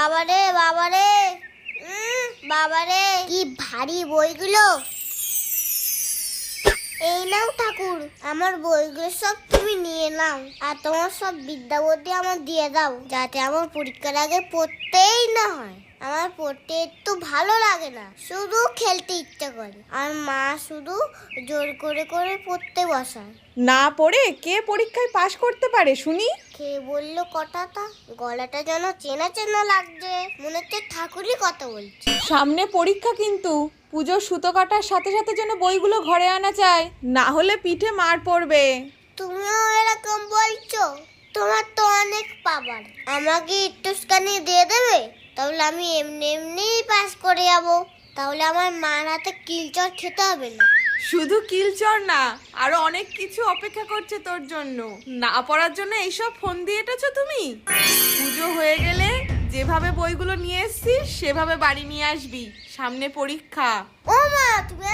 বাবারে বাবারে বাবারে কি ভারী বইগুলো। এই নাও ঠাকুর, আমার বইগুলো সব তুমি নিয়ে নাও, আর তোমার সব বিদ্যাবুদ্ধি আমার দিয়ে দাও, যাতে আমার পরীক্ষার আগে পড়তেই না হয়। আমার পড়তে একটু ভালো লাগে না, শুধু খেলতে ইচ্ছে করে, আর মা শুধু জোর করে করে পড়তে বসায়। না পড়ে কে পরীক্ষায় পাশ করতে পারে শুনি? কে বললো কথাটা? গলাটা যেন চেনা চেনা লাগছে, মনে হচ্ছে ঠাকুরই কথা বলছে। সামনে পরীক্ষা, কিন্তু পুজোর সুতো কাটার সাথে সাথে যেন বইগুলো ঘরে আনা চাই, না হলে পিঠে মার পড়বে। তুমিও এরকম বলছো? তোমার তো অনেক পাওয়ার, আমাকে একটুখানি দিয়ে দেবে, তাহলে আমি এমনি এমনিই পাস করে যাবো। তাহলে আমার মার হাতে কিলচর খেতে হবে না। শুধু কিলচর না, আরো অনেক কিছু অপেক্ষা করছে তোর জন্য। না পড়ার জন্য এইসব ফোন দিয়ে এটেছো তুমি? পুজো হয়ে গেলে যেভাবে বইগুলো নিয়ে এসছিস সেভাবে বাড়ি নিয়ে আসবি, সামনে পরীক্ষা। ও মা, তুমি